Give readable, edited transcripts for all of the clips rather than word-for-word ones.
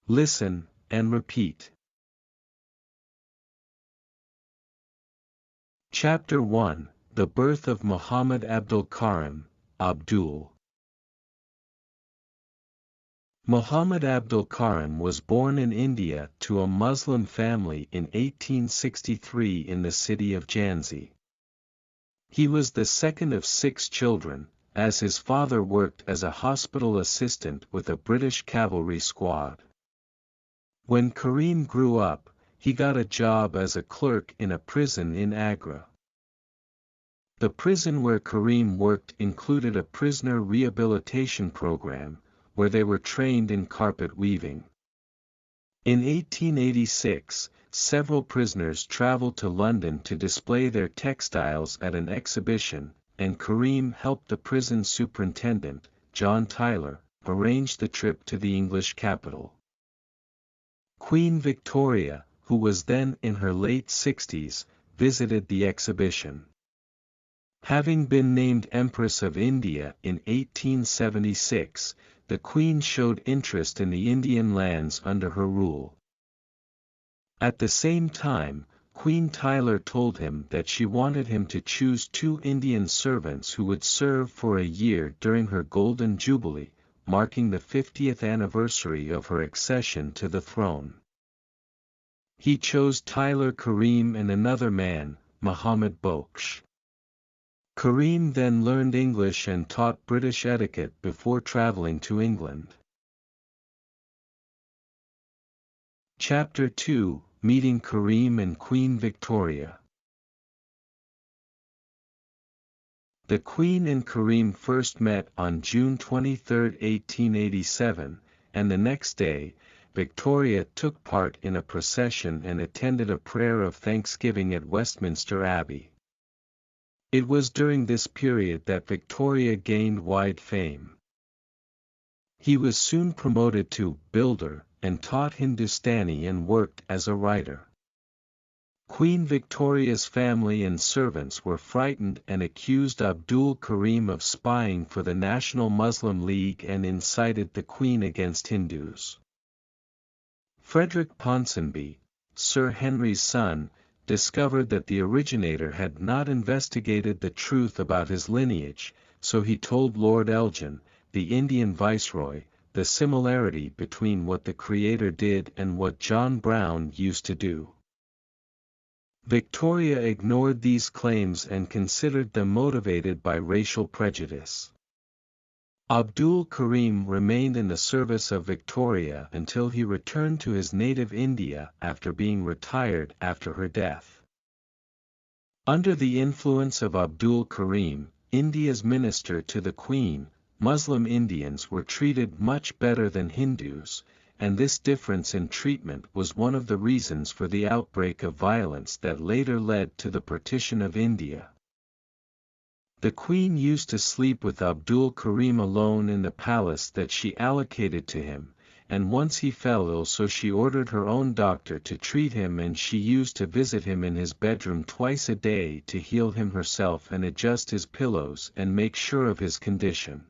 Listen, and repeat. Chapter 1, The Birth of Muhammad Abdul Karim, Abdul. Muhammad Abdul Karim was born in India to a Muslim family in 1863 in the city of Jhanzi. He was the second of 6 children, as his father worked as a hospital assistant with a British cavalry squad. When Karim grew up, he got a job as a clerk in a prison in Agra. The prison where Karim worked included a prisoner rehabilitation program, where they were trained in carpet weaving. In 1886, several prisoners traveled to London to display their textiles at an exhibition, and Karim helped the prison superintendent, John Tyler, arrange the trip to the English capital. Queen Victoria, who was then in her late 60s, visited the exhibition. Having been named Empress of India in 1876, the Queen showed interest in the Indian lands under her rule. At the same time, Queen Tyler told him that she wanted him to choose 2 Indian servants who would serve for a year during her Golden Jubilee, marking the 50th anniversary of her accession to the throne. He chose Tyler Karim and another man, Muhammad Boksh. Karim then learned English and taught British etiquette before traveling to England. Chapter 2, Meeting Karim and Queen Victoria. The Queen and Karim first met on June 23, 1887, and the next day, Victoria took part in a procession and attended a prayer of thanksgiving at Westminster Abbey. It was during this period that Victoria gained wide fame. He was soon promoted to builder, and taught Hindustani and worked as a writer. Queen Victoria's family and servants were frightened and accused Abdul Karim of spying for the National Muslim League and incited the Queen against Hindus. Frederick Ponsonby, Sir Henry's son, discovered that the originator had not investigated the truth about his lineage, so he told Lord Elgin, the Indian viceroy, the similarity between what the creator did and what John Brown used to do. Victoria ignored these claims and considered them motivated by racial prejudice. Abdul Karim remained in the service of Victoria until he returned to his native India after being retired after her death. Under the influence of Abdul Karim, India's minister to the Queen, Muslim Indians were treated much better than Hindus, and this difference in treatment was one of the reasons for the outbreak of violence that later led to the partition of India. The Queen used to sleep with Abdul Karim alone in the palace that she allocated to him, and once he fell ill, so she ordered her own doctor to treat him, and she used to visit him in his bedroom twice a day to heal him herself and adjust his pillows and make sure of his condition.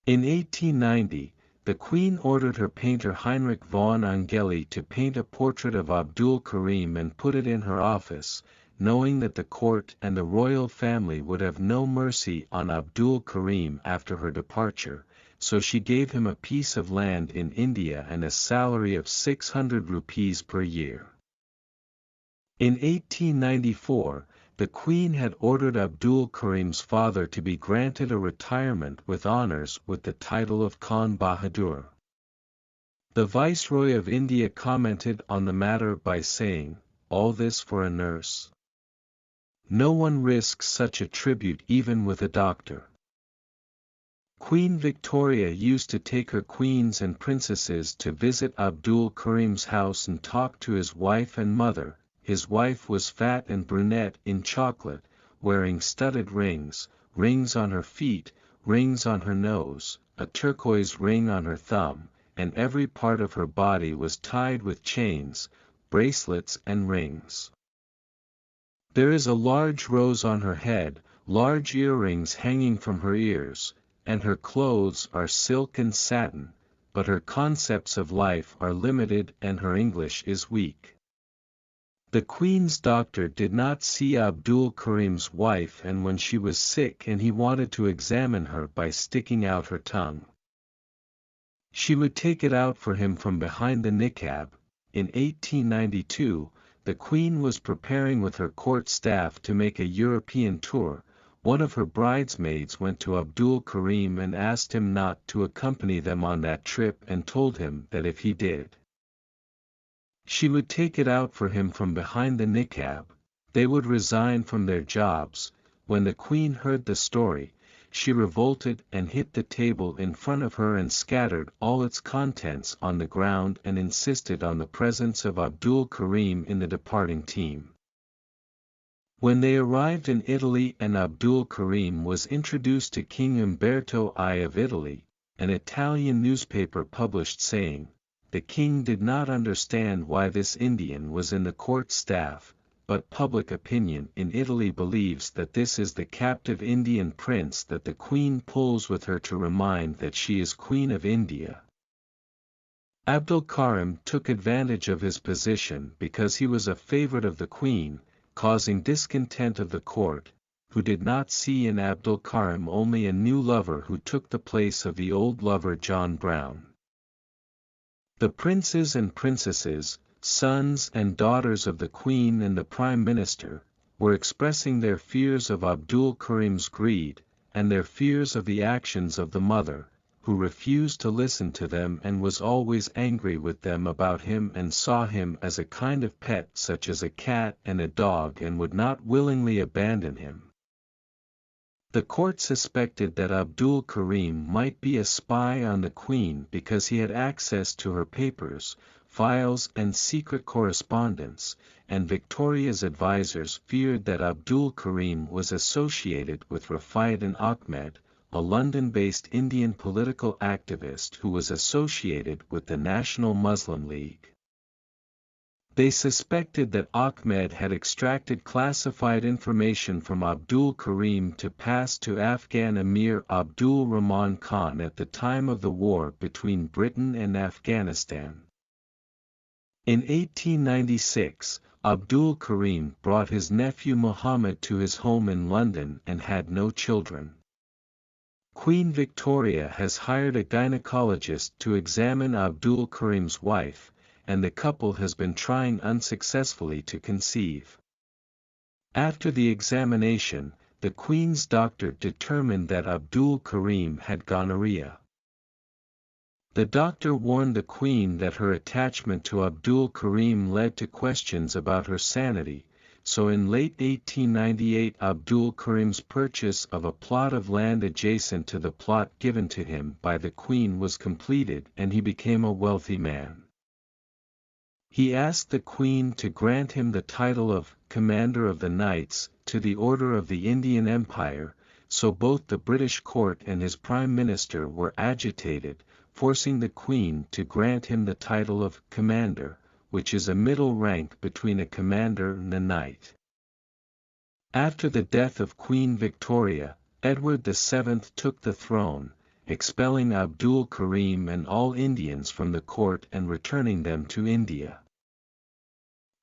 In 1890, the Queen ordered her painter Heinrich von Angeli to paint a portrait of Abdul Karim and put it in her office, knowing that the court and the royal family would have no mercy on Abdul Karim after her departure, so she gave him a piece of land in India and a salary of 600 rupees per year. In 1894, the Queen had ordered Abdul Karim's father to be granted a retirement with honors with the title of Khan Bahadur. The Viceroy of India commented on the matter by saying, "All this for a nurse? No one risks such a tribute even with a doctor." Queen Victoria used to take her queens and princesses to visit Abdul Karim's house and talk to his wife and mother. His wife was fat and brunette in chocolate, wearing studded rings, rings on her feet, rings on her nose, a turquoise ring on her thumb, and every part of her body was tied with chains, bracelets and rings. There is a large rose on her head, large earrings hanging from her ears, and her clothes are silk and satin, but her concepts of life are limited and her English is weak. The Queen's doctor did not see Abdul Karim's wife, and when she was sick and he wanted to examine her by sticking out her tongue, she would take it out for him from behind the niqab. In 1892, the Queen was preparing with her court staff to make a European tour. One of her bridesmaids went to Abdul Karim and asked him not to accompany them on that trip and told him that if he did, she would take it out for him from behind the niqab. They would resign from their jobs. When the Queen heard the story, she revolted and hit the table in front of her and scattered all its contents on the ground and insisted on the presence of Abdul Karim in the departing team. When they arrived in Italy and Abdul Karim was introduced to King Umberto I of Italy, an Italian newspaper published saying, "The king did not understand why this Indian was in the court staff, but public opinion in Italy believes that this is the captive Indian prince that the Queen pulls with her to remind that she is Queen of India." Abdul Karim took advantage of his position because he was a favorite of the Queen, causing discontent of the court, who did not see in Abdul Karim only a new lover who took the place of the old lover John Brown. The princes and princesses, sons and daughters of the Queen and the Prime Minister, were expressing their fears of Abdul Karim's greed, and their fears of the actions of the mother, who refused to listen to them and was always angry with them about him and saw him as a kind of pet such as a cat and a dog and would not willingly abandon him. The court suspected that Abdul Karim might be a spy on the Queen because he had access to her papers, files and secret correspondence, and Victoria's advisers feared that Abdul Karim was associated with Rafiuddin Ahmed, a London-based Indian political activist who was associated with the National Muslim League. They suspected that Ahmed had extracted classified information from Abdul Karim to pass to Afghan Emir Abdul Rahman Khan at the time of the war between Britain and Afghanistan. In 1896, Abdul Karim brought his nephew Muhammad to his home in London and had no children. Queen Victoria has hired a gynecologist to examine Abdul Karim's wife, and the couple has been trying unsuccessfully to conceive. After the examination, the Queen's doctor determined that Abdul Karim had gonorrhea. The doctor warned the Queen that her attachment to Abdul Karim led to questions about her sanity, so in late 1898 Abdul Karim's purchase of a plot of land adjacent to the plot given to him by the Queen was completed and he became a wealthy man. He asked the Queen to grant him the title of Commander of the Knights to the Order of the Indian Empire, so both the British court and his Prime Minister were agitated, forcing the Queen to grant him the title of Commander, which is a middle rank between a commander and a knight. After the death of Queen Victoria, Edward VII took the throne, expelling Abdul Karim and all Indians from the court and returning them to India.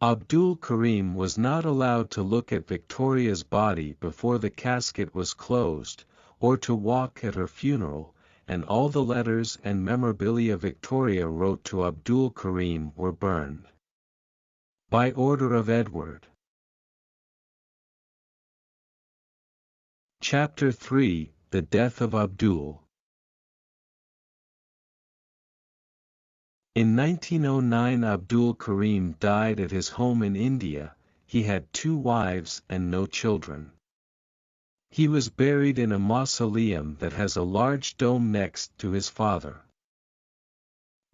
Abdul Karim was not allowed to look at Victoria's body before the casket was closed, or to walk at her funeral, and all the letters and memorabilia Victoria wrote to Abdul Karim were burned. By order of Edward. Chapter 3: The Death of Abdul. In 1909 Abdul Karim died at his home in India. He had 2 wives and no children. He was buried in a mausoleum that has a large dome next to his father.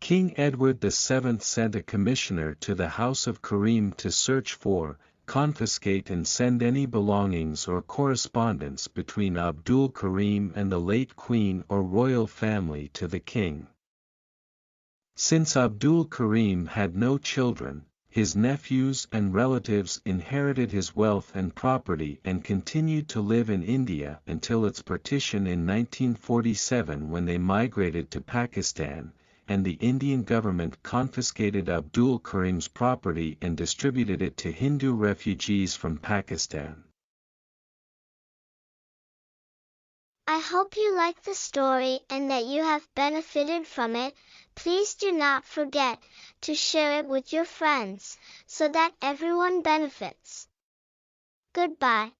King Edward VII sent a commissioner to the house of Karim to search for, confiscate and send any belongings or correspondence between Abdul Karim and the late Queen or royal family to the king. Since Abdul Karim had no children, his nephews and relatives inherited his wealth and property and continued to live in India until its partition in 1947 when they migrated to Pakistan, and the Indian government confiscated Abdul Karim's property and distributed it to Hindu refugees from Pakistan. I hope you like the story and that you have benefited from it. Please do not forget to share it with your friends so that everyone benefits. Goodbye.